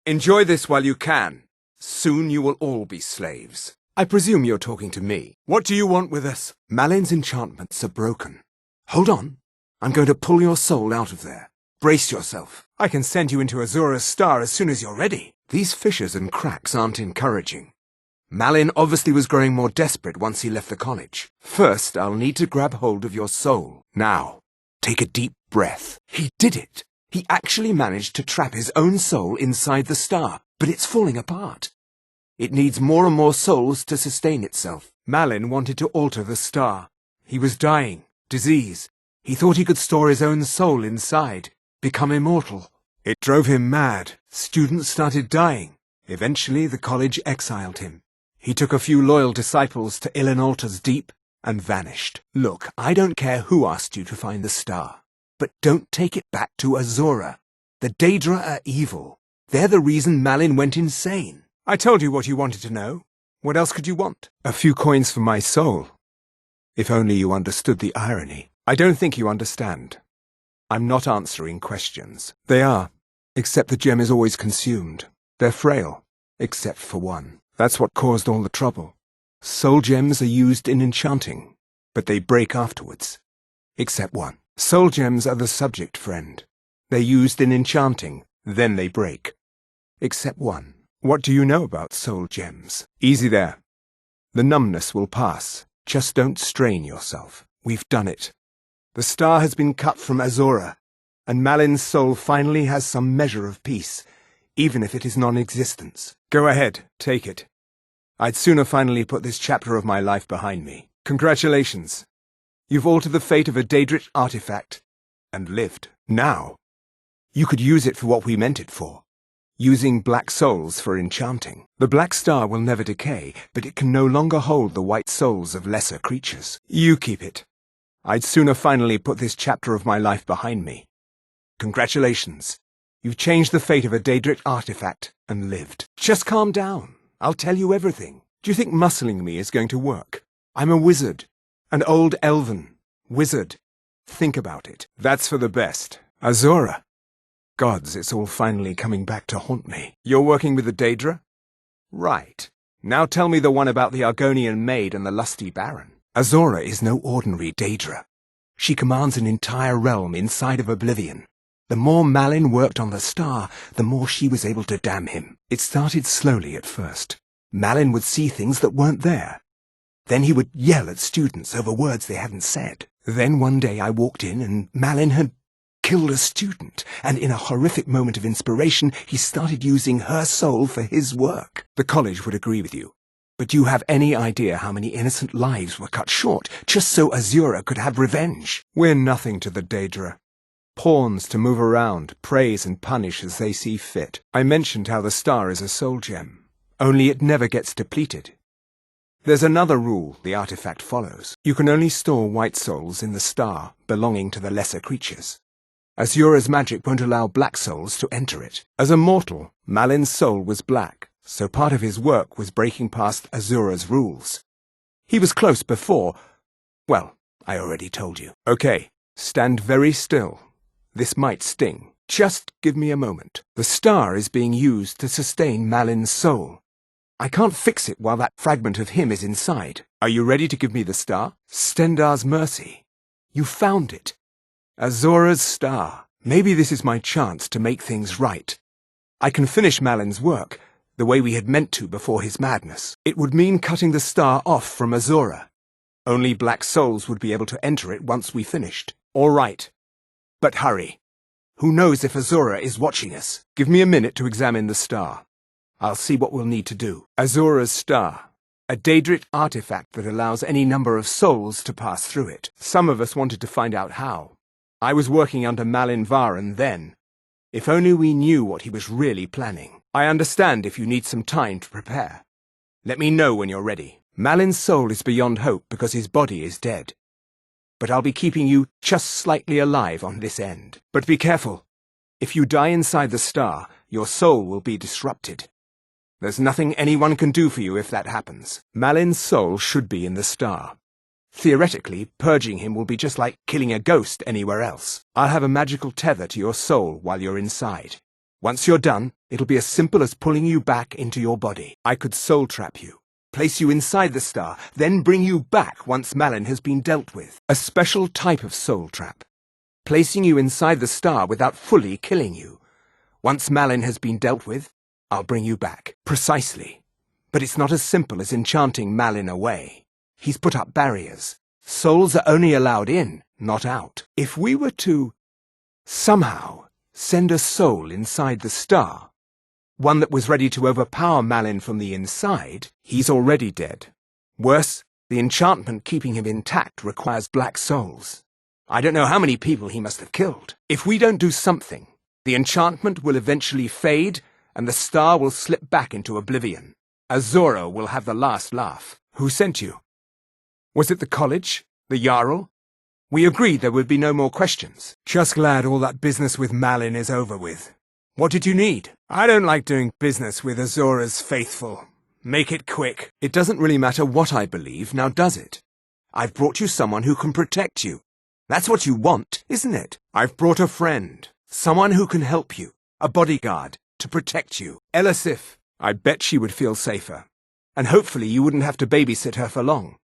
Enjoy this while you can. Soon you will all be slaves. I presume you're talking to me. What do you want with us? Malin's enchantments are broken. Hold on. I'm going to pull your soul out of there. Brace yourself. I can send you into Azura's star as soon as you're ready. These fissures and cracks aren't encouraging. Malin obviously was growing more desperate once he left the college. First, I'll need to grab hold of your soul. Now, take a deep breath. He did it. He actually managed to trap his own soul inside the star, but it's falling apart. It needs more and more souls to sustain itself. Malin wanted to alter the star. He was dying. Disease. He thought he could store his own soul inside, become immortal. It drove him mad. Students started dying. Eventually, the college exiled him. He took a few loyal disciples to Ilinalta's deep and vanished. Look, I don't care who asked you to find the star, but don't take it back to Azura. The Daedra are evil. They're the reason Malin went insane. I told you what you wanted to know. What else could you want? A few coins for my soul. If only you understood the irony. I don't think you understand. I'm not answering questions. They are, except the gem is always consumed. They're frail, except for one. That's what caused all the trouble. Soul gems are used in enchanting, but they break afterwards. Except one. Soul gems are the subject, friend. They're used in enchanting, then they break. Except one. What do you know about soul gems? Easy there. The numbness will pass. Just don't strain yourself. We've done it. The star has been cut from Azura, and Malin's soul finally has some measure of peace, even if it is non-existence. Go ahead, take it. I'd sooner finally put this chapter of my life behind me. Congratulations. You've altered the fate of a Daedric artifact, and lived. Now, you could use it for what we meant it for. Using black souls for enchanting. The black star will never decay, but it can no longer hold the white souls of lesser creatures. You keep it. I'd sooner finally put this chapter of my life behind me. Congratulations. You've changed the fate of a Daedric artifact and lived. Just calm down. I'll tell you everything. Do you think muscling me is going to work? I'm a wizard. An old elven wizard. Think about it. That's for the best. Azura. Gods, it's all finally coming back to haunt me. You're working with the Daedra? Right. Now tell me the one about the Argonian maid and the lusty baron. Azura is no ordinary Daedra. She commands an entire realm inside of oblivion. The more Malin worked on the star, the more she was able to damn him. It started slowly at first. Malin would see things that weren't there. Then he would yell at students over words they hadn't said. Then one day I walked in and Malin had killed a student, and in a horrific moment of inspiration, he started using her soul for his work. The college would agree with you. But do you have any idea how many innocent lives were cut short, just so Azura could have revenge? We're nothing to the Daedra. Pawns to move around, praise and punish as they see fit. I mentioned how the star is a soul gem, only it never gets depleted. There's another rule the artifact follows. You can only store white souls in the star belonging to the lesser creatures. Azura's magic won't allow black souls to enter it. As a mortal, Malin's soul was black, so part of his work was breaking past Azura's rules. He was close before. Well, I already told you. Okay, stand very still. This might sting. Just give me a moment. The star is being used to sustain Malin's soul. I can't fix it while that fragment of him is inside. Are you ready to give me the star? Stendarr's mercy. You found it. Azura's star. Maybe this is my chance to make things right. I can finish Malin's work, the way we had meant to before his madness. It would mean cutting the star off from Azura. Only black souls would be able to enter it once we finished. All right. But hurry. Who knows if Azura is watching us? Give me a minute to examine the star. I'll see what we'll need to do. Azura's star. A Daedric artifact that allows any number of souls to pass through it. Some of us wanted to find out how. I was working under Malin Varen then. If only we knew what he was really planning. I understand if you need some time to prepare. Let me know when you're ready. Malin's soul is beyond hope because his body is dead. But I'll be keeping you just slightly alive on this end. But be careful. If you die inside the star, your soul will be disrupted. There's nothing anyone can do for you if that happens. Malin's soul should be in the star. Theoretically, purging him will be just like killing a ghost anywhere else. I'll have a magical tether to your soul while you're inside. Once you're done, it'll be as simple as pulling you back into your body. I could soul trap you, place you inside the star, then bring you back once Malin has been dealt with. A special type of soul trap. Placing you inside the star without fully killing you. Once Malin has been dealt with, I'll bring you back. Precisely. But it's not as simple as enchanting Malin away. He's put up barriers. Souls are only allowed in, not out. If we were to, somehow, send a soul inside the star, one that was ready to overpower Malin from the inside, he's already dead. Worse, the enchantment keeping him intact requires black souls. I don't know how many people he must have killed. If we don't do something, the enchantment will eventually fade, and the star will slip back into oblivion. Azora will have the last laugh. Who sent you? Was it the college? The Jarl? We agreed there would be no more questions. Just glad all that business with Malin is over with. What did you need? I don't like doing business with Azora's faithful. Make it quick. It doesn't really matter what I believe, now does it? I've brought you someone who can protect you. That's what you want, isn't it? I've brought a friend. Someone who can help you. A bodyguard. To protect you. Elisif. I bet she would feel safer. And hopefully you wouldn't have to babysit her for long.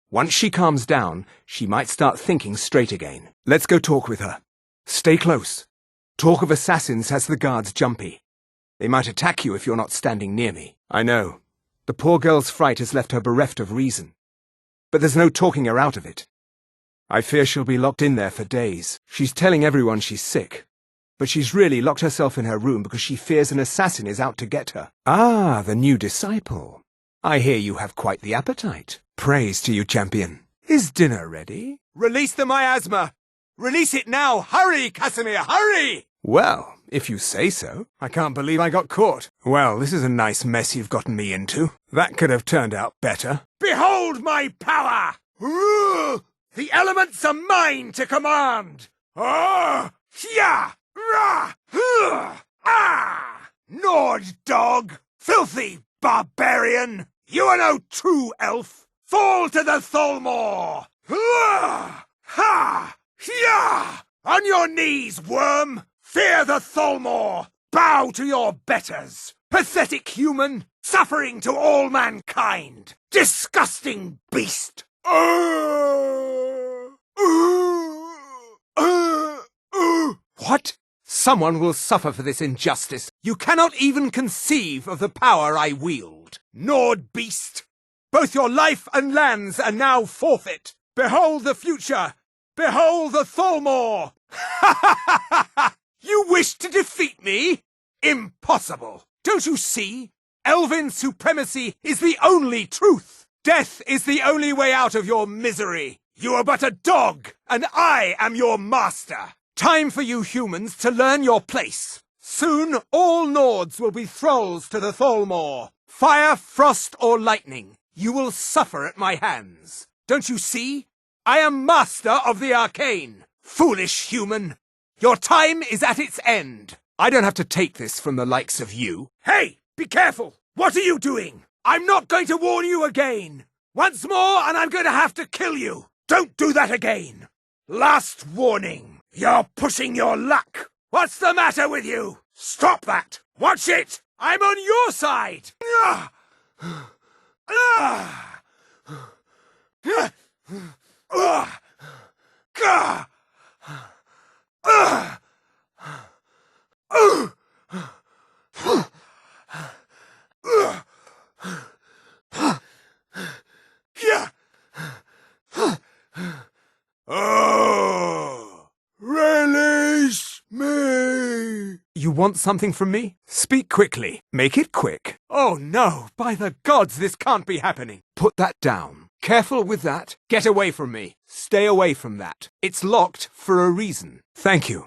Once she calms down, she might start thinking straight again. Let's go talk with her. Stay close. Talk of assassins has the guards jumpy. They might attack you if you're not standing near me. I know. The poor girl's fright has left her bereft of reason. But there's no talking her out of it. I fear she'll be locked in there for days. She's telling everyone she's sick. But she's really locked herself in her room because she fears an assassin is out to get her. Ah, the new disciple. I hear you have quite the appetite. Praise to you, champion. Is dinner ready? Release the miasma! Release it now! Hurry, Casimir, hurry! Well, if you say so. I can't believe I got caught. Well, this is a nice mess you've gotten me into. That could have turned out better. Behold my power! The elements are mine to command! Nord dog! Filthy barbarian! You are no true elf! Fall to the Tholmor! On your knees, worm! Fear the Tholmor! Bow to your betters! Pathetic human! Suffering to all mankind! Disgusting beast! What? Someone will suffer for this injustice. You cannot even conceive of the power I wield. Nord beast! Both your life and lands are now forfeit. Behold the future! Behold the Tholmor! You wish to defeat me? Impossible! Don't you see? Elven supremacy is the only truth. Death is the only way out of your misery. You are but a dog, and I am your master. Time for you humans to learn your place. Soon all Nords will be thralls to the Tholmor. Fire, frost, or lightning, you will suffer at my hands. Don't you see? I am master of the arcane. Foolish human. Your time is at its end. I don't have to take this from the likes of you. Hey, be careful. What are you doing? I'm not going to warn you again. Once more, and I'm going to have to kill you. Don't do that again. Last warning. You're pushing your luck. What's the matter with you? Stop that. Watch it. I'm on your side. Release me! You want something from me? Speak quickly. Make it quick. Oh no, by the gods, this can't be happening. Put that down. Careful with that. Get away from me. Stay away from that. It's locked for a reason. Thank you.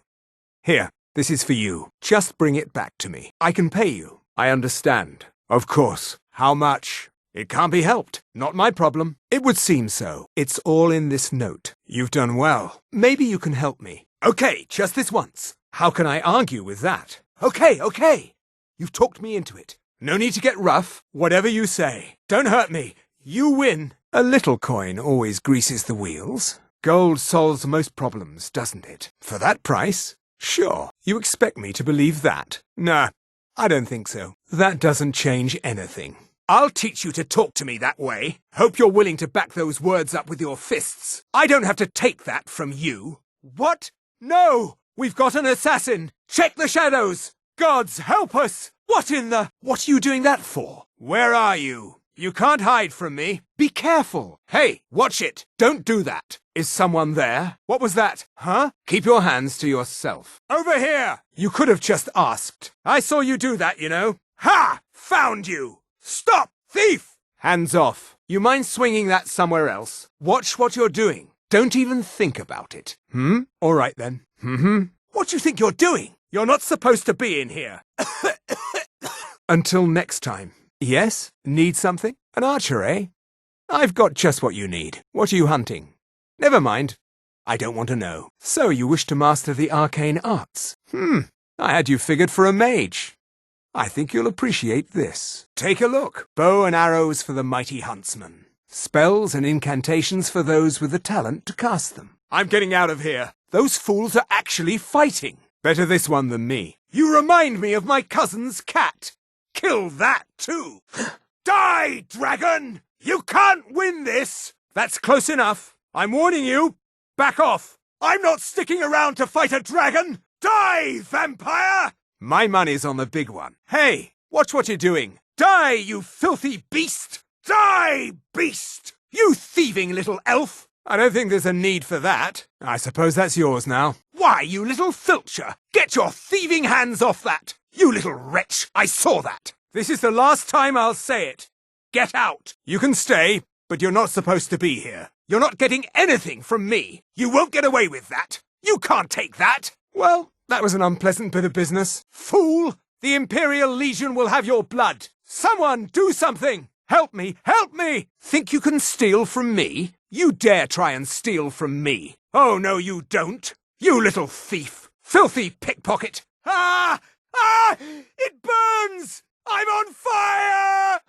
Here, this is for you. Just bring it back to me. I can pay you. I understand. Of course. How much? It can't be helped. Not my problem. It would seem so. It's all in this note. You've done well. Maybe you can help me. Okay, just this once. How can I argue with that? Okay. You've talked me into it. No need to get rough. Whatever you say. Don't hurt me. You win. A little coin always greases the wheels. Gold solves most problems, doesn't it? For that price, Sure, you expect me to believe that? Nah, I don't think so. That doesn't change anything. I'll teach you to talk to me that way. Hope you're willing to back those words up with your fists. I don't have to take that from you. What? No! We've got an assassin! Check the shadows! Gods, help us! What are you doing that for? Where are you? You can't hide from me. Be careful. Hey, watch it. Don't do that. Is someone there? What was that? Huh? Keep your hands to yourself. Over here! You could have just asked. I saw you do that, you know. Ha! Found you! Stop! Thief! Hands off. You mind swinging that somewhere else? Watch what you're doing. Don't even think about it. All right then. What do you think you're doing? You're not supposed to be in here. Until next time. Yes? Need something? An archer, eh? I've got just what you need. What are you hunting? Never mind. I don't want to know. So you wish to master the arcane arts? I had you figured for a mage. I think you'll appreciate this. Take a look. Bow and arrows for the mighty huntsman. Spells and incantations for those with the talent to cast them. I'm getting out of here. Those fools are actually fighting. Better this one than me. You remind me of my cousin's cat. Kill that too. Die, dragon! You can't win this! That's close enough. I'm warning you. Back off. I'm not sticking around to fight a dragon. Die, vampire! My money's on the big one. Hey, watch what you're doing. Die, you filthy beast! Die, beast! You thieving little elf! I don't think there's a need for that. I suppose that's yours now. Why, you little filcher! Get your thieving hands off that! You little wretch! I saw that! This is the last time I'll say it. Get out! You can stay, but you're not supposed to be here. You're not getting anything from me. You won't get away with that. You can't take that. Well, that was an unpleasant bit of business. Fool! The Imperial Legion will have your blood. Someone do something! Help me! Help me! Think you can steal from me? You dare try and steal from me. Oh, no, you don't. You little thief. Filthy pickpocket. Ah! Ah! It burns! I'm on fire!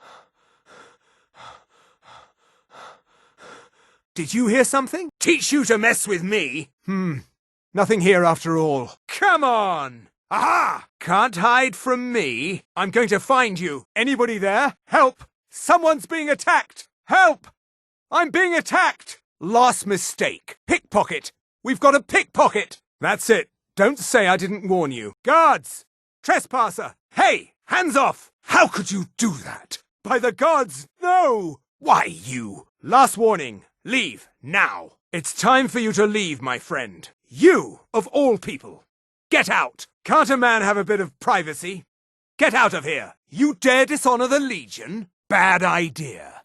Did you hear something? Teach you to mess with me? Nothing here after all. Come on! Aha! Can't hide from me. I'm going to find you. Anybody there? Help! Someone's being attacked! Help! I'm being attacked! Last mistake. Pickpocket. We've got a pickpocket. That's it. Don't say I didn't warn you. Guards! Trespasser! Hey! Hands off! How could you do that? By the gods, no! Why, you! Last warning. Leave, now. It's time for you to leave, my friend. You, of all people. Get out! Can't a man have a bit of privacy? Get out of here! You dare dishonor the Legion? Bad idea.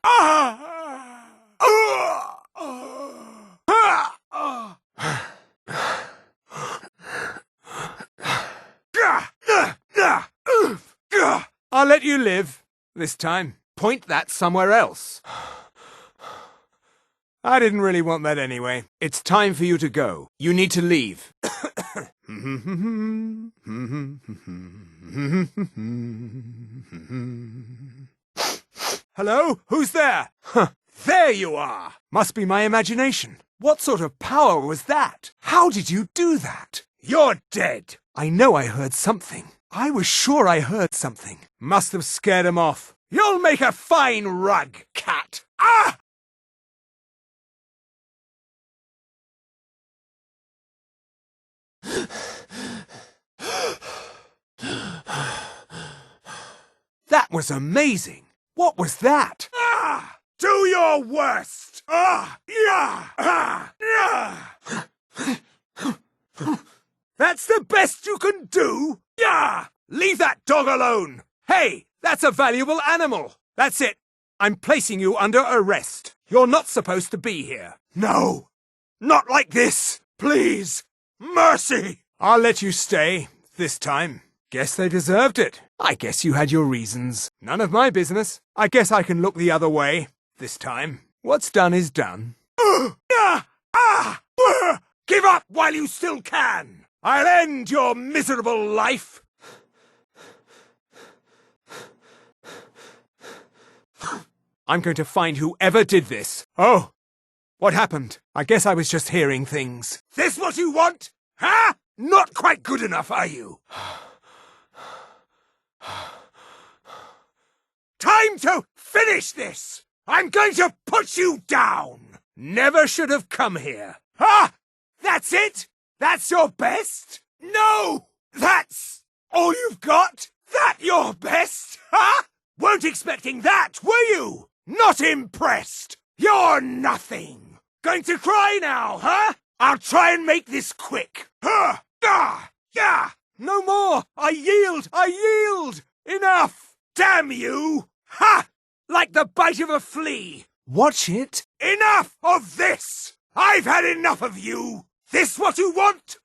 I'll let you live. This time. Point that somewhere else. I didn't really want that anyway. It's time for you to go. You need to leave. Hello? Who's there? Huh. There you are! Must be my imagination. What sort of power was that? How did you do that? You're dead! I know I heard something. I was sure I heard something. Must have scared him off. You'll make a fine rug, cat! Ah! That was amazing! What was that? Ah! Do your worst! Ah! Yeah! Ah! Yeah! That's the best you can do? Yeah! Leave that dog alone! Hey, that's a valuable animal! That's it! I'm placing you under arrest. You're not supposed to be here. No! Not like this! Please! Mercy! I'll let you stay, this time. Guess they deserved it. I guess you had your reasons. None of my business. I guess I can look the other way, this time. What's done is done. Give up while you still can! I'll end your miserable life! I'm going to find whoever did this. Oh! What happened? I guess I was just hearing things. This what you want? Huh? Not quite good enough, are you? Time to finish this! I'm going to put you down! Never should have come here. Ah! That's it? That's your best? No! That's all you've got? That your best? Huh? Weren't expecting that, were you? Not impressed! You're nothing! Going to cry now, huh? I'll try and make this quick. Huh? Ah! Yeah! No more! I yield! I yield! Enough! Damn you! Ha! Like the bite of a flea! Watch it! Enough of this! I've had enough of you! This what you want?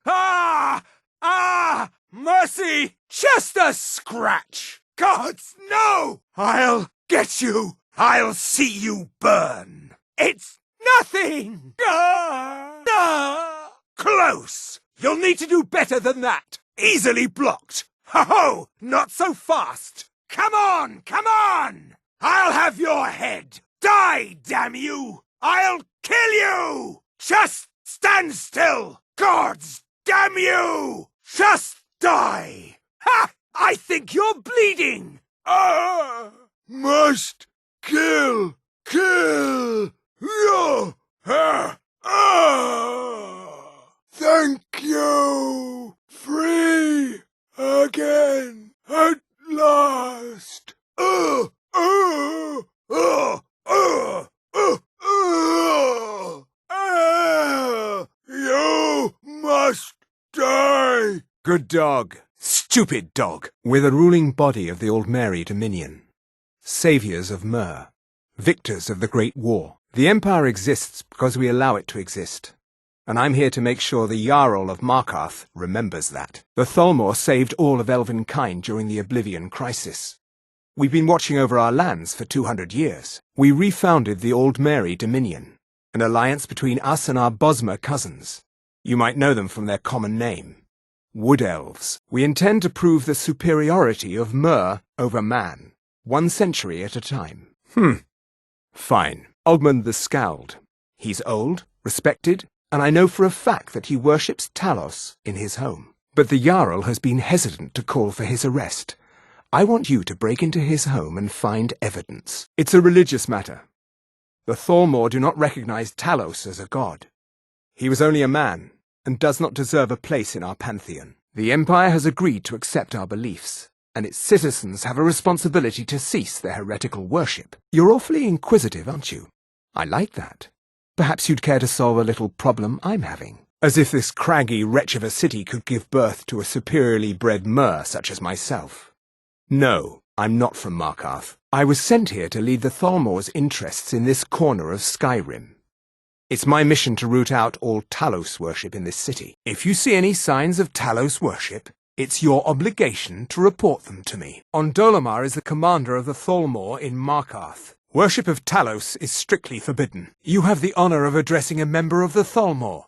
Ah! Ah! Mercy! Just a scratch! Gods, no! I'll get you! I'll see you burn! It's nothing! Ah! Ah! Close! You'll need to do better than that! Easily blocked! Ho-ho! Not so fast! Come on! Come on! I'll have your head! Die, damn you! I'll kill you! Just stand still! Gods damn you! Just die! Ha! I think you're bleeding! Ah! Must kill! Kill! Yeah! Ah! Ah! Thank you! Free! Again! At last! You must die! Good dog. Stupid dog. We're the ruling body of the Altmer Dominion. Saviors of Mer. Victors of the Great War. The Empire exists because we allow it to exist. And I'm here to make sure the Jarl of Markarth remembers that. The Thalmor saved all of elvenkind during the Oblivion Crisis. We've been watching over our lands for 200 years. We refounded the Altmer Dominion, an alliance between us and our Bosmer cousins. You might know them from their common name. Wood Elves. We intend to prove the superiority of Mer over man, 1 century at a time. Fine. Ogmund the Scald. He's old, respected, and I know for a fact that he worships Talos in his home. But the Jarl has been hesitant to call for his arrest. I want you to break into his home and find evidence. It's a religious matter. The Thalmor do not recognize Talos as a god. He was only a man, and does not deserve a place in our pantheon. The Empire has agreed to accept our beliefs, and its citizens have a responsibility to cease their heretical worship. You're awfully inquisitive, aren't you? I like that. Perhaps you'd care to solve a little problem I'm having. As if this craggy wretch of a city could give birth to a superiorly bred Mer such as myself. No, I'm not from Markarth. I was sent here to lead the Thalmor's interests in this corner of Skyrim. It's my mission to root out all Talos worship in this city. If you see any signs of Talos worship, it's your obligation to report them to me. Ondolamar is the commander of the Thalmor in Markarth. Worship of Talos is strictly forbidden. You have the honor of addressing a member of the Thalmor.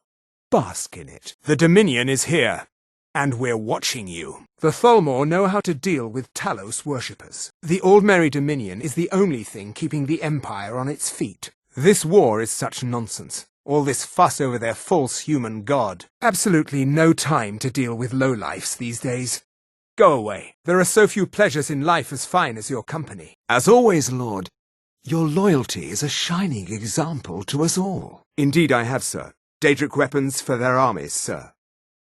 Bask in it. The Dominion is here, and we're watching you. The Thalmor know how to deal with Talos worshippers. The Altmer Dominion is the only thing keeping the Empire on its feet. This war is such nonsense. All this fuss over their false human god. Absolutely no time to deal with lowlifes these days. Go away. There are so few pleasures in life as fine as your company. As always, Lord, your loyalty is a shining example to us all. Indeed I have, sir. Daedric weapons for their armies, sir.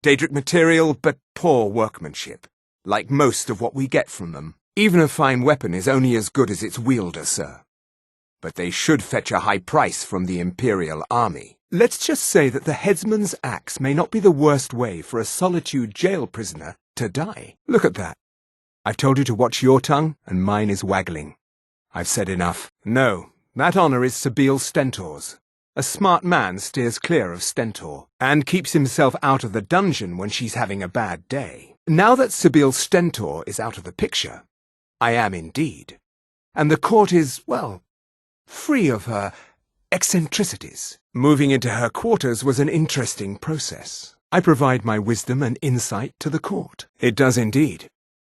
Daedric material, but poor workmanship, like most of what we get from them. Even a fine weapon is only as good as its wielder, sir. But they should fetch a high price from the Imperial army. Let's just say that the headsman's axe may not be the worst way for a solitude jail prisoner to die. Look at that. I've told you to watch your tongue, and mine is waggling. I've said enough. No, that honor is Sabile Stentor's. A smart man steers clear of Stentor, and keeps himself out of the dungeon when she's having a bad day. Now that Sabile Stentor is out of the picture, I am indeed. And the court is, well, free of her eccentricities. Moving into her quarters was an interesting process. I provide my wisdom and insight to the court. It does indeed.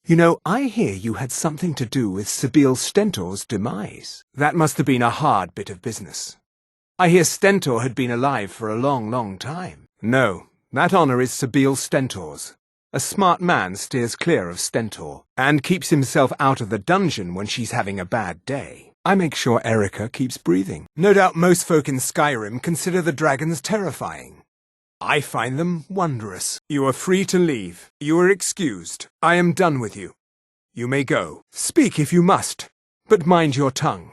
You know, I hear you had something to do with Sabile Stentor's demise. That must have been a hard bit of business. I hear Stentor had been alive for a long, long time. No, that honor is Sabeel Stentor's. A smart man steers clear of Stentor, and keeps himself out of the dungeon when she's having a bad day. I make sure Erica keeps breathing. No doubt most folk in Skyrim consider the dragons terrifying. I find them wondrous. You are free to leave. You are excused. I am done with you. You may go. Speak if you must, but mind your tongue.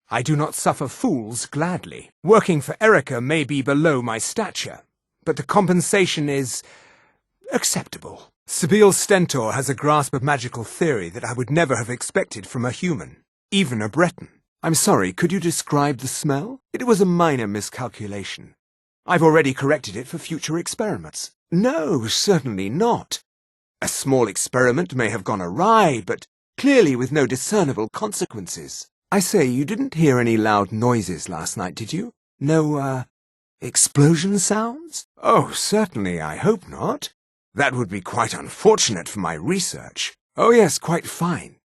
I do not suffer fools gladly. Working for Erica may be below my stature, but the compensation is acceptable. Sabeel Stentor has a grasp of magical theory that I would never have expected from a human, even a Breton. I'm sorry, could you describe the smell? It was a minor miscalculation. I've already corrected it for future experiments. No, certainly not. A small experiment may have gone awry, but clearly with no discernible consequences. I say, you didn't hear any loud noises last night, did you? No, explosion sounds? Oh, certainly, I hope not. That would be quite unfortunate for my research. Oh yes, quite fine.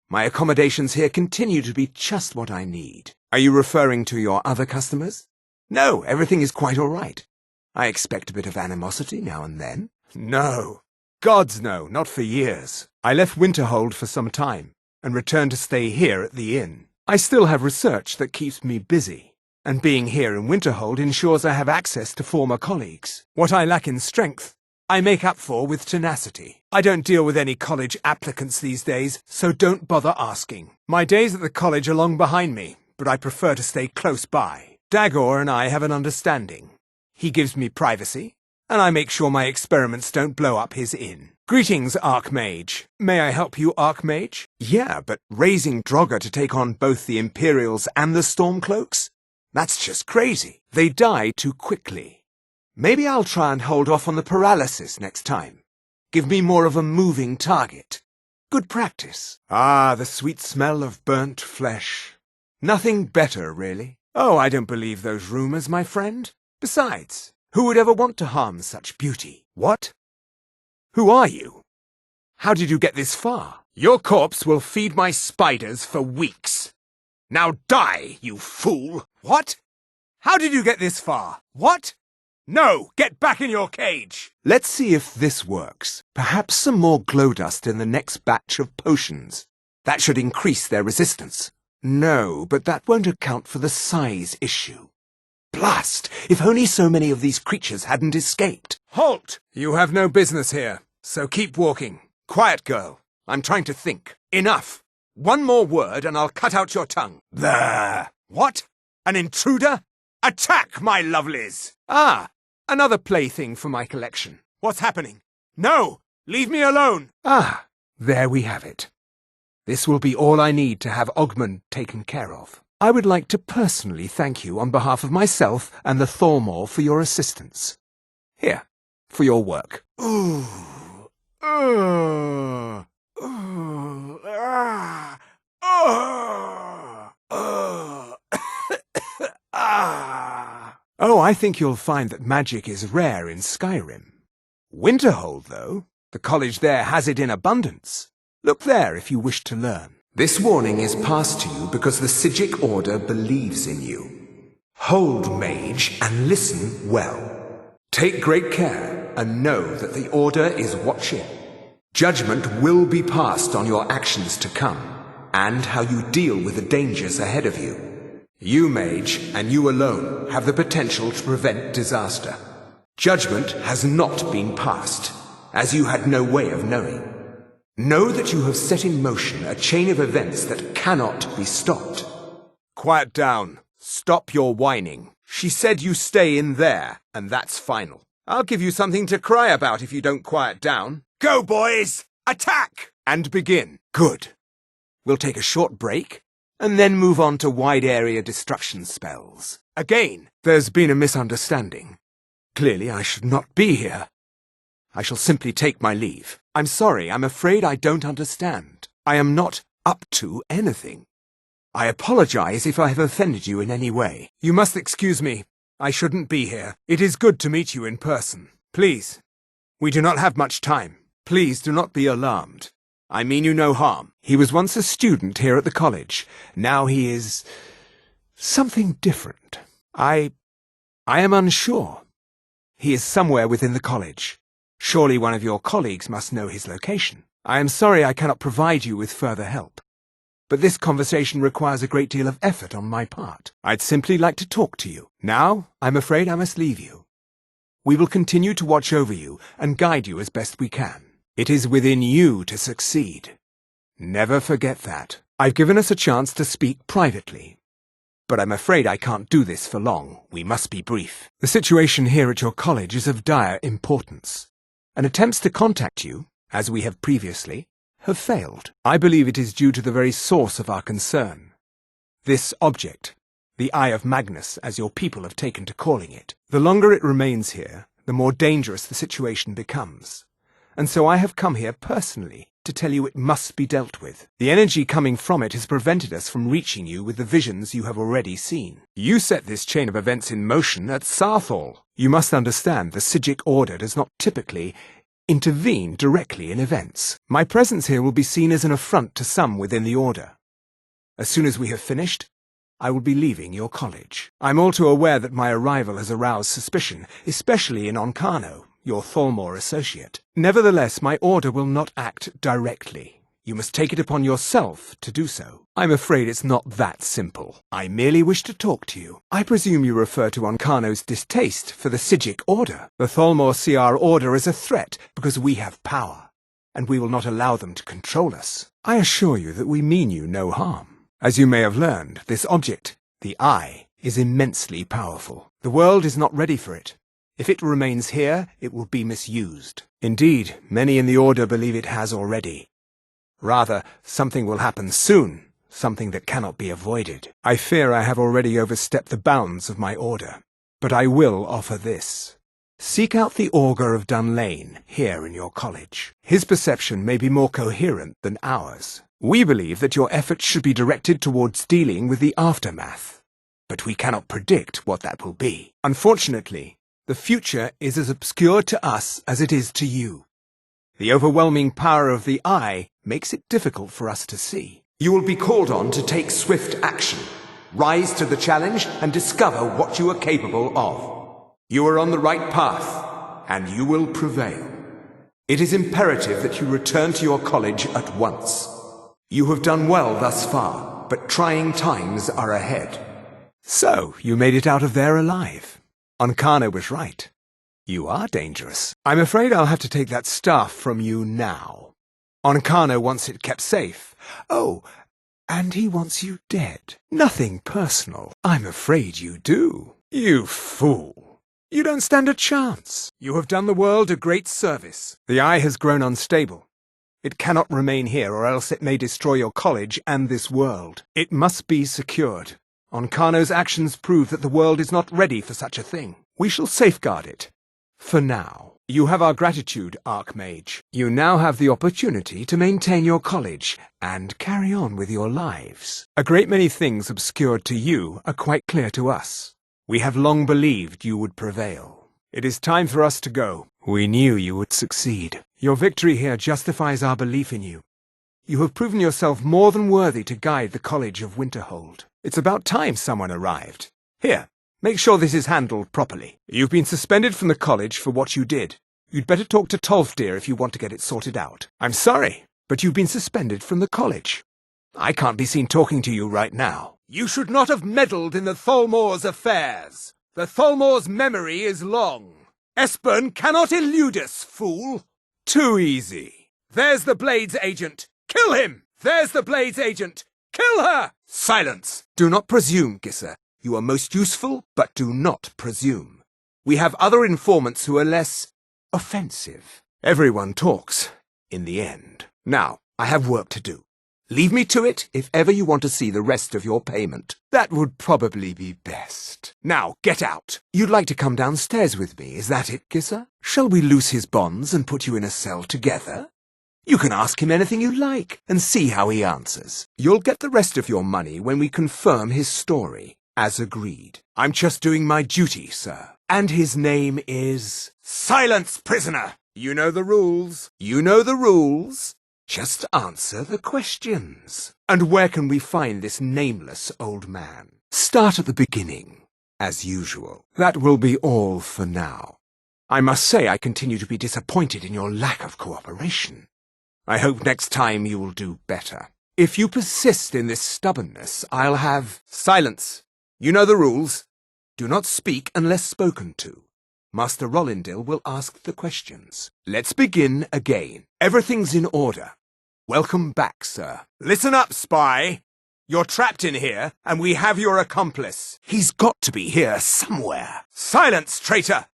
My accommodations here continue to be just what I need. Are you referring to your other customers? No, everything is quite all right. I expect a bit of animosity now and then. No. Gods no, not for years. I left Winterhold for some time, and returned to stay here at the inn. I still have research that keeps me busy, and being here in Winterhold ensures I have access to former colleagues. What I lack in strength, I make up for with tenacity. I don't deal with any college applicants these days, so don't bother asking. My days at the college are long behind me, but I prefer to stay close by. Dagor and I have an understanding. He gives me privacy, and I make sure my experiments don't blow up his inn. Greetings, Archmage. May I help you, Archmage? Yeah, but raising Draugr to take on both the Imperials and the Stormcloaks? That's just crazy. They die too quickly. Maybe I'll try and hold off on the paralysis next time. Give me more of a moving target. Good practice. Ah, the sweet smell of burnt flesh. Nothing better, really. Oh, I don't believe those rumors, my friend. Besides, who would ever want to harm such beauty? What? Who are you? How did you get this far? Your corpse will feed my spiders for weeks. Now die, you fool! What? How did you get this far? What? No! Get back in your cage! Let's see if this works. Perhaps some more glow dust in the next batch of potions. That should increase their resistance. No, but that won't account for the size issue. Blast! If only so many of these creatures hadn't escaped. Halt! You have no business here, so keep walking. Quiet, girl. I'm trying to think. Enough! One more word and I'll cut out your tongue. There! What? An intruder? Attack, my lovelies! Ah, another plaything for my collection. What's happening? No! Leave me alone! Ah, there we have it. This will be all I need to have Ogmund taken care of. I would like to personally thank you on behalf of myself and the Thormor for your assistance. Here, for your work. Ooh. Oh, I think you'll find that magic is rare in Skyrim. Winterhold, though, the college there has it in abundance. Look there if you wish to learn. This warning is passed to you because the Psijic Order believes in you. Hold, mage, and listen well. Take great care and know that the Order is watching. Judgment will be passed on your actions to come, and how you deal with the dangers ahead of you. You, mage, and you alone, have the potential to prevent disaster. Judgment has not been passed, as you had no way of knowing. Know that you have set in motion a chain of events that cannot be stopped. Quiet down. Stop your whining. She said you stay in there, and that's final. I'll give you something to cry about if you don't quiet down. Go, boys! Attack! And begin. Good. We'll take a short break, and then move on to wide-area destruction spells. Again, there's been a misunderstanding. Clearly, I should not be here. I shall simply take my leave. I'm sorry, I'm afraid I don't understand. I am not up to anything. I apologize if I have offended you in any way. You must excuse me. I shouldn't be here. It is good to meet you in person. Please, we do not have much time. Please do not be alarmed. I mean you no harm. He was once a student here at the college. Now he is something different. I am unsure. He is somewhere within the college. Surely one of your colleagues must know his location. I am sorry I cannot provide you with further help. But this conversation requires a great deal of effort on my part. I'd simply like to talk to you. Now, I'm afraid I must leave you. We will continue to watch over you and guide you as best we can. It is within you to succeed. Never forget that. I've given us a chance to speak privately. But I'm afraid I can't do this for long. We must be brief. The situation here at your college is of dire importance, and attempts to contact you, as we have previously, have failed. I believe it is due to the very source of our concern. This object, the Eye of Magnus, as your people have taken to calling it. The longer it remains here, the more dangerous the situation becomes. And so I have come here personally to tell you it must be dealt with. The energy coming from it has prevented us from reaching you with the visions you have already seen. You set this chain of events in motion at Sarthal. You must understand the Psijic Order does not typically intervene directly in events. My presence here will be seen as an affront to some within the Order. As soon as we have finished, I will be leaving your college. I'm all too aware that my arrival has aroused suspicion, especially in Onkano, your Thalmor associate. Nevertheless, my order will not act directly. You must take it upon yourself to do so. I'm afraid it's not that simple. I merely wish to talk to you. I presume you refer to Onkano's distaste for the Psijic Order. The Thalmor see our order as a threat because we have power, and we will not allow them to control us. I assure you that we mean you no harm. As you may have learned, this object, the Eye, is immensely powerful. The world is not ready for it. If it remains here, it will be misused. Indeed, many in the Order believe it has already. Rather, something will happen soon, something that cannot be avoided. I fear I have already overstepped the bounds of my order, but I will offer this. Seek out the Augur of Dunlane here in your college. His perception may be more coherent than ours. We believe that your efforts should be directed towards dealing with the aftermath, but we cannot predict what that will be. Unfortunately, the future is as obscure to us as it is to you. The overwhelming power of the Eye makes it difficult for us to see. You will be called on to take swift action, rise to the challenge, and discover what you are capable of. You are on the right path, and you will prevail. It is imperative that you return to your college at once. You have done well thus far, but trying times are ahead. So, you made it out of there alive. Onkano was right. You are dangerous. I'm afraid I'll have to take that staff from you now. Onkano wants it kept safe. Oh, and he wants you dead. Nothing personal. I'm afraid you do. You fool. You don't stand a chance. You have done the world a great service. The Eye has grown unstable. It cannot remain here, or else it may destroy your college and this world. It must be secured. Onkano's actions prove that the world is not ready for such a thing. We shall safeguard it. For now. You have our gratitude, Archmage. You now have the opportunity to maintain your college and carry on with your lives. A great many things obscured to you are quite clear to us. We have long believed you would prevail. It is time for us to go. We knew you would succeed. Your victory here justifies our belief in you. You have proven yourself more than worthy to guide the College of Winterhold. It's about time someone arrived. Here, make sure this is handled properly. You've been suspended from the college for what you did. You'd better talk to Tolfdir if you want to get it sorted out. I'm sorry, but you've been suspended from the college. I can't be seen talking to you right now. You should not have meddled in the Thalmor's affairs. The Thalmor's memory is long. Esbern cannot elude us, fool. Too easy. There's the Blades agent. Kill him! There's the Blades agent. Kill her! Silence! Do not presume, Gisser. You are most useful, but do not presume. We have other informants who are less offensive. Everyone talks, in the end. Now, I have work to do. Leave me to it if ever you want to see the rest of your payment. That would probably be best. Now, get out. You'd like to come downstairs with me, is that it, Gisser? Shall we loose his bonds and put you in a cell together? You can ask him anything you like, and see how he answers. You'll get the rest of your money when we confirm his story, as agreed. I'm just doing my duty, sir. And his name is... Silence, prisoner! You know the rules. You know the rules. Just answer the questions. And where can we find this nameless old man? Start at the beginning, as usual. That will be all for now. I must say I continue to be disappointed in your lack of cooperation. I hope next time you will do better. If you persist in this stubbornness, I'll have— Silence! You know the rules. Do not speak unless spoken to. Master Rollindil will ask the questions. Let's begin again. Everything's in order. Welcome back, sir. Listen up, spy! You're trapped in here, and we have your accomplice. He's got to be here somewhere. Silence, traitor!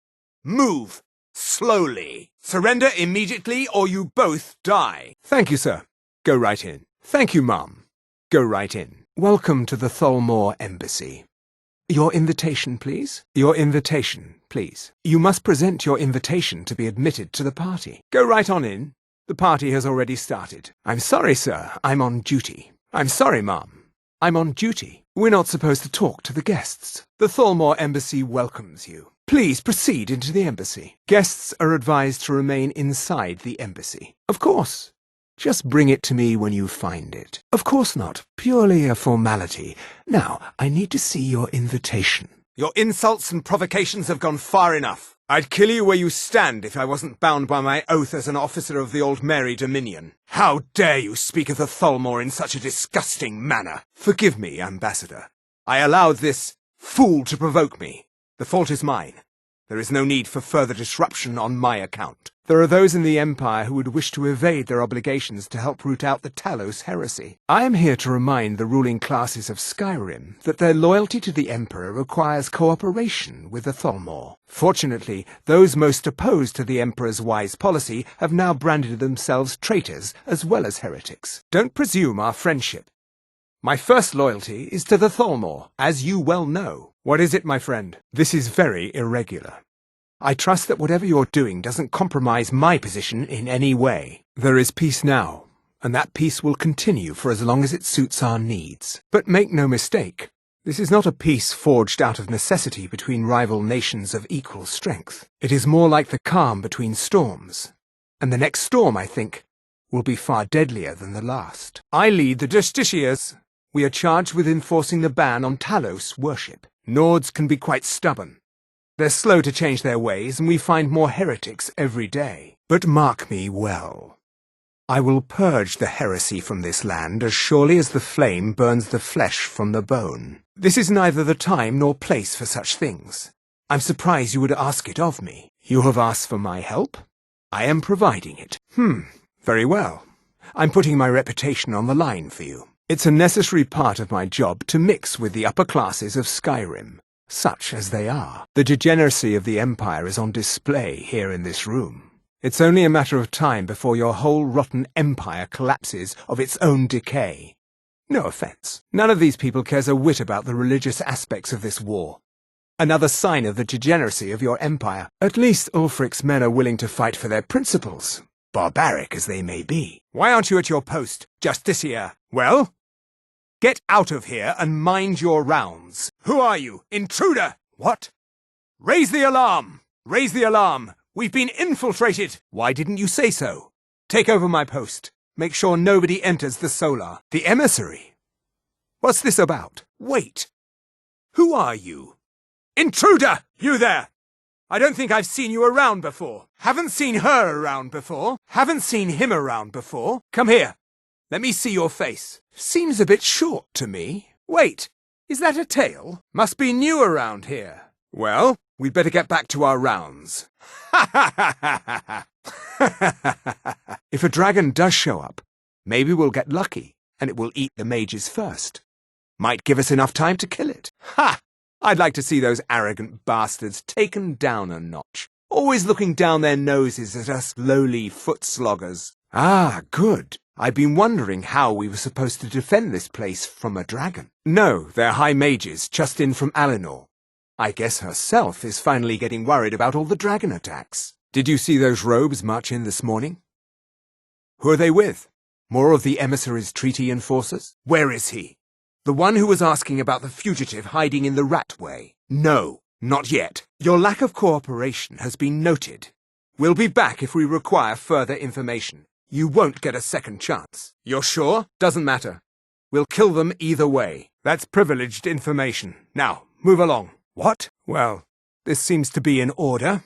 Move! Slowly. Surrender immediately, or you both die. Thank you, sir. Go right in. Thank you, Mum. Go right in. Welcome to the Altmer Embassy. Your invitation, please? Your invitation, please. You must present your invitation to be admitted to the party. Go right on in. The party has already started. I'm sorry, sir. I'm on duty. I'm sorry, Mum. I'm on duty. We're not supposed to talk to the guests. The Altmer Embassy welcomes you. Please proceed into the embassy. Guests are advised to remain inside the embassy. Of course. Just bring it to me when you find it. Of course not. Purely a formality. Now, I need to see your invitation. Your insults and provocations have gone far enough. I'd kill you where you stand if I wasn't bound by my oath as an officer of the Old Mary Dominion. How dare you speak of the Altmer in such a disgusting manner? Forgive me, Ambassador. I allowed this fool to provoke me. The fault is mine. There is no need for further disruption on my account. There are those in the Empire who would wish to evade their obligations to help root out the Talos heresy. I am here to remind the ruling classes of Skyrim that their loyalty to the Emperor requires cooperation with the Altmer. Fortunately, those most opposed to the Emperor's wise policy have now branded themselves traitors as well as heretics. Don't presume our friendship. My first loyalty is to the Altmer, as you well know. What is it, my friend? This is very irregular. I trust that whatever you're doing doesn't compromise my position in any way. There is peace now, and that peace will continue for as long as it suits our needs. But make no mistake, this is not a peace forged out of necessity between rival nations of equal strength. It is more like the calm between storms. And the next storm, I think, will be far deadlier than the last. I lead the Justiciars. We are charged with enforcing the ban on Talos worship. Nords can be quite stubborn. They're slow to change their ways, and we find more heretics every day. But mark me well. I will purge the heresy from this land as surely as the flame burns the flesh from the bone. This is neither the time nor place for such things. I'm surprised you would ask it of me. You have asked for my help? I am providing it. Very well. I'm putting my reputation on the line for you. It's a necessary part of my job to mix with the upper classes of Skyrim, such as they are. The degeneracy of the Empire is on display here in this room. It's only a matter of time before your whole rotten empire collapses of its own decay. No offense. None of these people cares a whit about the religious aspects of this war. Another sign of the degeneracy of your empire. At least Ulfric's men are willing to fight for their principles, barbaric as they may be. Why aren't you at your post, Justiciar? Well? Get out of here and mind your rounds. Who are you? Intruder! What? Raise the alarm! Raise the alarm! We've been infiltrated! Why didn't you say so? Take over my post. Make sure nobody enters the solar. The emissary? What's this about? Wait! Who are you? Intruder! You there! I don't think I've seen you around before. Haven't seen her around before. Haven't seen him around before. Come here. Let me see your face. Seems a bit short to me. Wait, is that a tail? Must be new around here. Well, we'd better get back to our rounds. If a dragon does show up, maybe we'll get lucky, and it will eat the mages first. Might give us enough time to kill it. Ha! I'd like to see those arrogant bastards taken down a notch, always looking down their noses at us lowly foot-sloggers. Ah, good. I've been wondering how we were supposed to defend this place from a dragon. No, they're high mages, just in from Alinor. I guess herself is finally getting worried about all the dragon attacks. Did you see those robes march in this morning? Who are they with? More of the emissary's treaty enforcers? Where is he? The one who was asking about the fugitive hiding in the Ratway? No, not yet. Your lack of cooperation has been noted. We'll be back if we require further information. You won't get a second chance. You're sure? Doesn't matter. We'll kill them either way. That's privileged information. Now, move along. What? Well, this seems to be in order.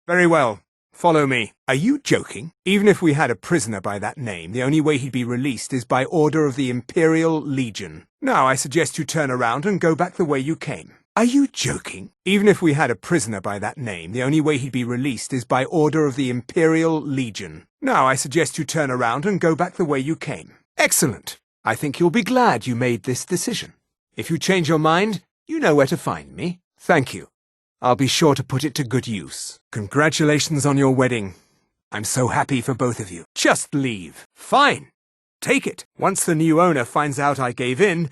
Very well. Follow me. Are you joking? Even if we had a prisoner by that name, the only way he'd be released is by order of the Imperial Legion. Now I suggest you turn around and go back the way you came. Are you joking? Even if we had a prisoner by that name, the only way he'd be released is by order of the Imperial Legion. Now I suggest you turn around and go back the way you came. Excellent. I think you'll be glad you made this decision. If you change your mind, you know where to find me. Thank you. I'll be sure to put it to good use. Congratulations on your wedding. I'm so happy for both of you. Just leave. Fine. Take it. Once the new owner finds out I gave in,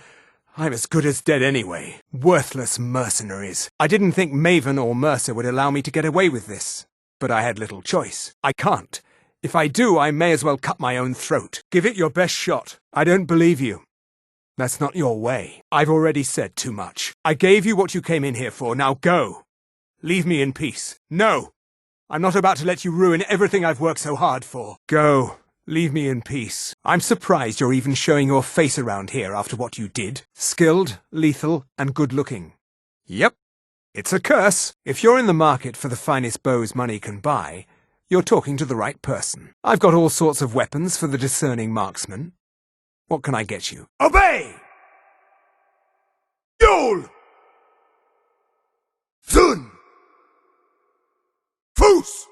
I'm as good as dead anyway. Worthless mercenaries. I didn't think Maven or Mercer would allow me to get away with this. But I had little choice. I can't. If I do, I may as well cut my own throat. Give it your best shot. I don't believe you. That's not your way. I've already said too much. I gave you what you came in here for. Now go. Leave me in peace. No! I'm not about to let you ruin everything I've worked so hard for. Go. Leave me in peace. I'm surprised you're even showing your face around here after what you did. Skilled, lethal, and good-looking. Yep. It's a curse. If you're in the market for the finest bows money can buy, you're talking to the right person. I've got all sorts of weapons for the discerning marksman. What can I get you? Obey! Yul! Zun! Fuß!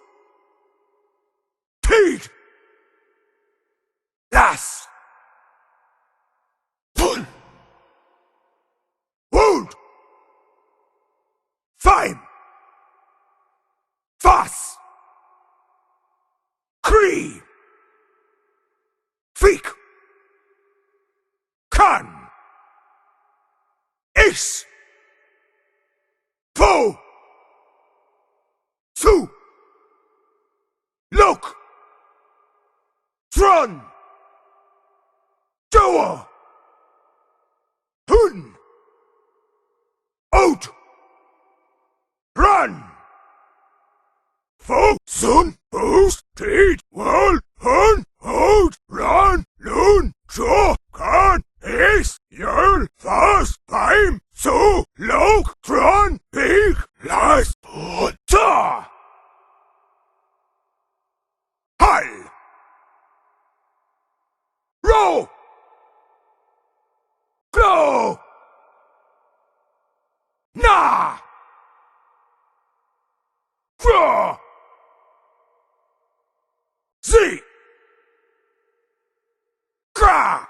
Tid! Lass! Pull! Wound! Feim! Fass! Kree! Fiek! Kan! Is! Po! Zu! Look! Tron! Doer! Hun! Out! Run! Fo! Sun! Boost! Teed! Wall! Hun! Out! Run! Loon! Shaw! Kan! Is! Yerl! Fast! Time! So! Look! Tron! Big! Last! Ta! Hall! Row! Glow! Na! Draw! Z! Gra!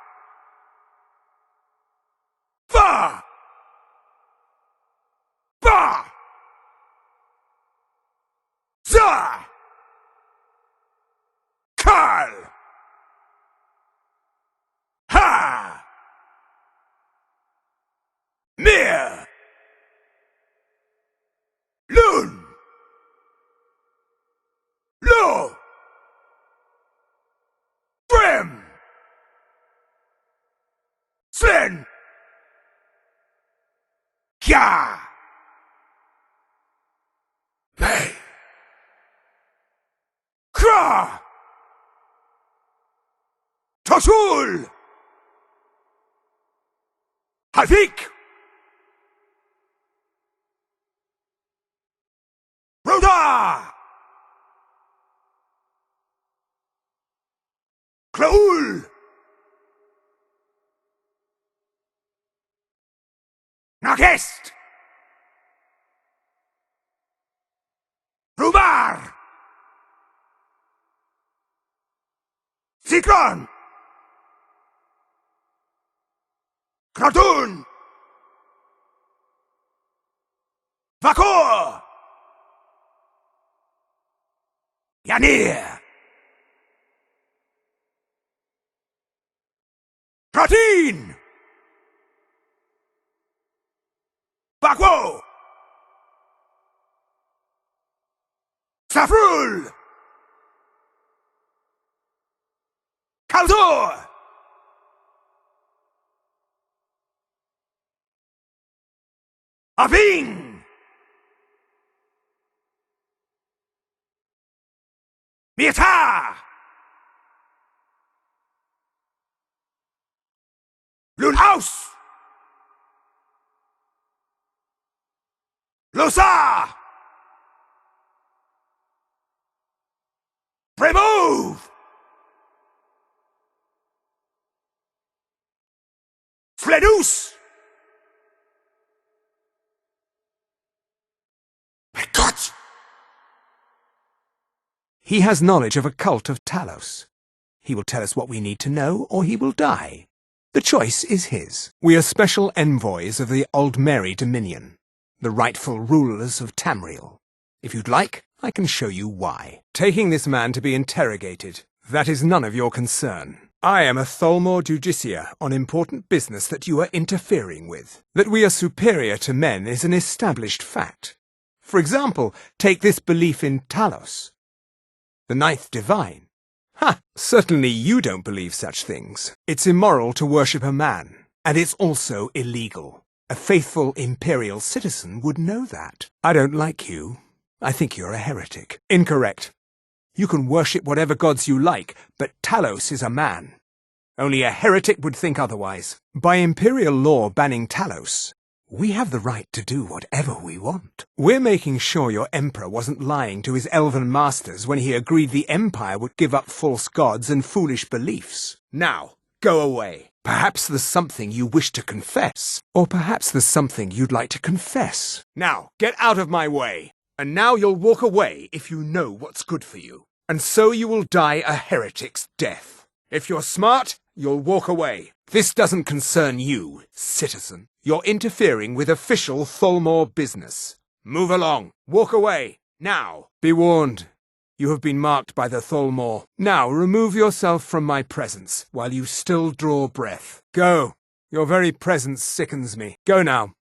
Va! Ba! Za! Kal! Ha! Mir! Lun! Lo! Brim! Sven! Kja! May! Kra! Tosul! Havik! Rhoda! Klaul! Nagest! Rubar! Cyclone! Kratun! Vakor! Yanir! Kratin! Bakwo! Safrul! Kalzor! Aving! Mirta! Lunhaus! Losa! Fledus! My God! He has knowledge of a cult of Talos. He will tell us what we need to know, or he will die. The choice is his. We are special envoys of the Altmer Dominion, the rightful rulers of Tamriel. If you'd like, I can show you why. Taking this man to be interrogated, that is none of your concern. I am a Tholmor Justiciar on important business that you are interfering with. That we are superior to men is an established fact. For example, take this belief in Talos, the ninth divine. Ha! Certainly you don't believe such things. It's immoral to worship a man, and it's also illegal. A faithful imperial citizen would know that. I don't like you. I think you're a heretic. Incorrect. You can worship whatever gods you like, but Talos is a man. Only a heretic would think otherwise. By imperial law banning Talos, we have the right to do whatever we want. We're making sure your emperor wasn't lying to his elven masters when he agreed the empire would give up false gods and foolish beliefs. Now, go away. Perhaps there's something you wish to confess, or perhaps there's something you'd like to confess. Now, get out of my way. And now you'll walk away if you know what's good for you. And so you will die a heretic's death. If you're smart, you'll walk away. This doesn't concern you, citizen. You're interfering with official Tholmor business. Move along. Walk away. Now. Be warned. You have been marked by the Tholmor. Now remove yourself from my presence while you still draw breath. Go. Your very presence sickens me. Go now.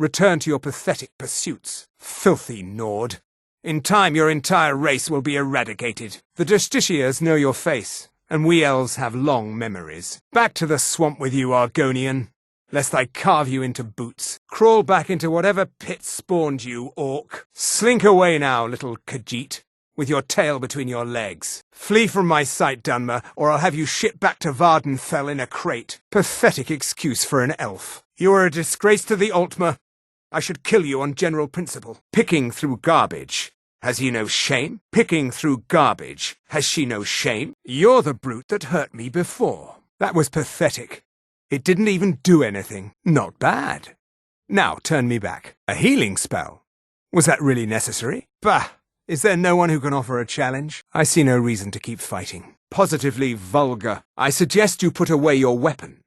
Return to your pathetic pursuits, filthy Nord. In time, your entire race will be eradicated. The Justiciars know your face, and we elves have long memories. Back to the swamp with you, Argonian, lest I carve you into boots. Crawl back into whatever pit spawned you, orc. Slink away now, little Khajiit, with your tail between your legs. Flee from my sight, Dunmer, or I'll have you shipped back to Vardenfell in a crate. Pathetic excuse for an elf. You are a disgrace to the Altmer. I should kill you on general principle. Picking through garbage. Has he no shame? Picking through garbage. Has she no shame? You're the brute that hurt me before. That was pathetic. It didn't even do anything. Not bad. Now turn me back. A healing spell. Was that really necessary? Bah! Is there no one who can offer a challenge? I see no reason to keep fighting. Positively vulgar. I suggest you put away your weapon.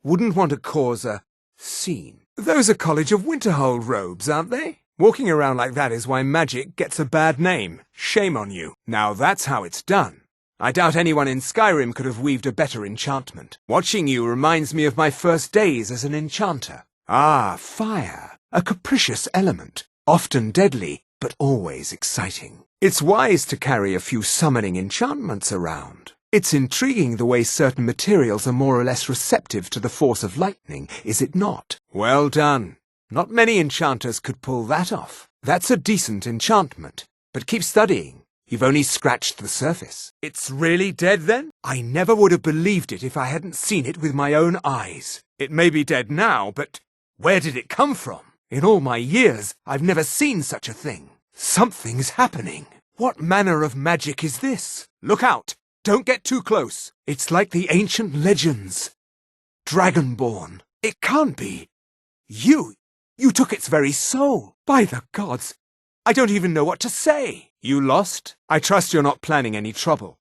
Wouldn't want to cause a scene. Those are College of Winterhold robes, aren't they? Walking around like that is why magic gets a bad name. Shame on you. Now that's how it's done. I doubt anyone in Skyrim could have weaved a better enchantment. Watching you reminds me of my first days as an enchanter. Ah, fire. A capricious element. Often deadly, but always exciting. It's wise to carry a few summoning enchantments around. It's intriguing the way certain materials are more or less receptive to the force of lightning, is it not? Well done. Not many enchanters could pull that off. That's a decent enchantment. But keep studying. You've only scratched the surface. It's really dead then? I never would have believed it if I hadn't seen it with my own eyes. It may be dead now, but where did it come from? In all my years, I've never seen such a thing. Something's happening. What manner of magic is this? Look out! Don't get too close. It's like the ancient legends. Dragonborn. It can't be. You took its very soul. By the gods, I don't even know what to say. You lost? I trust you're not planning any trouble.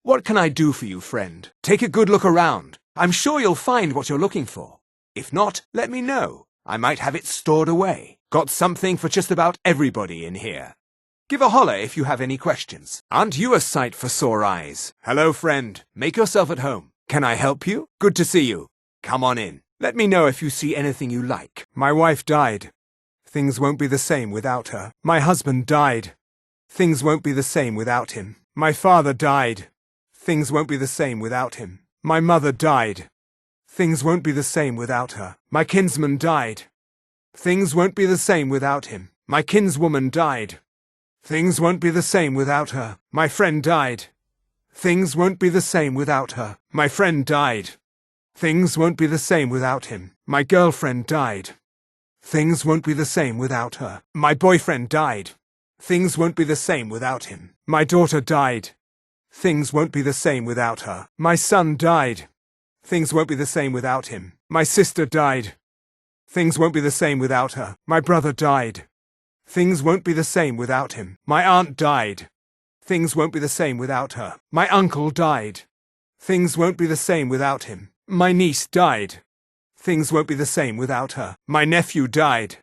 What can I do for you, friend? Take a good look around. I'm sure you'll find what you're looking for. If not, let me know. I might have it stored away. Got something for just about everybody in here. Give a holler if you have any questions. Aren't you a sight for sore eyes? Hello, friend. Make yourself at home. Can I help you? Good to see you. Come on in. Let me know if you see anything you like. My wife died. Things won't be the same without her. My husband died. Things won't be the same without him. My father died. Things won't be the same without him. My mother died. Things won't be the same without her. My kinsman died. Things won't be the same without him. My kinswoman died. Things won't be the same without her. My friend died. Things won't be the same without her. My friend died. Things won't be the same without him. My girlfriend died. Things won't be the same without her. My boyfriend died. Things won't be the same without him. My daughter died. Things won't be the same without her. My son died. Things won't be the same without him. My sister died. Things won't be the same without her. My brother died. Things won't be the same without him. My aunt died. Things won't be the same without her. My uncle died. Things won't be the same without him. My niece died. Things won't be the same without her. My nephew died.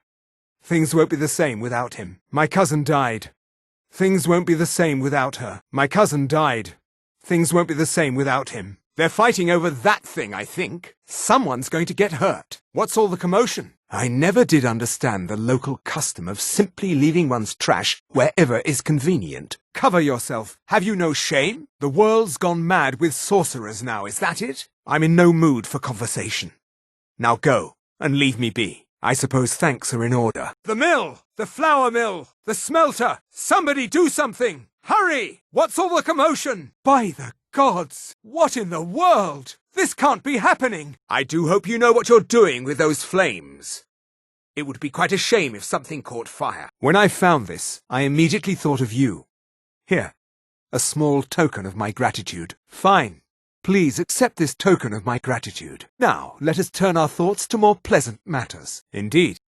Things won't be the same without him. My cousin died. Things won't be the same without her. My cousin died. Things won't be the same without him. They're fighting over that thing, I think. Someone's going to get hurt. What's all the commotion? I never did understand the local custom of simply leaving one's trash wherever is convenient. Cover yourself. Have you no shame? The world's gone mad with sorcerers now, is that it? I'm in no mood for conversation. Now go, and leave me be. I suppose thanks are in order. The mill! The flour mill! The smelter! Somebody do something! Hurry! What's all the commotion? By the gods! What in the world? This can't be happening! I do hope you know what you're doing with those flames. It would be quite a shame if something caught fire. When I found this, I immediately thought of you. Here, a small token of my gratitude. Fine. Please accept this token of my gratitude. Now, let us turn our thoughts to more pleasant matters. Indeed.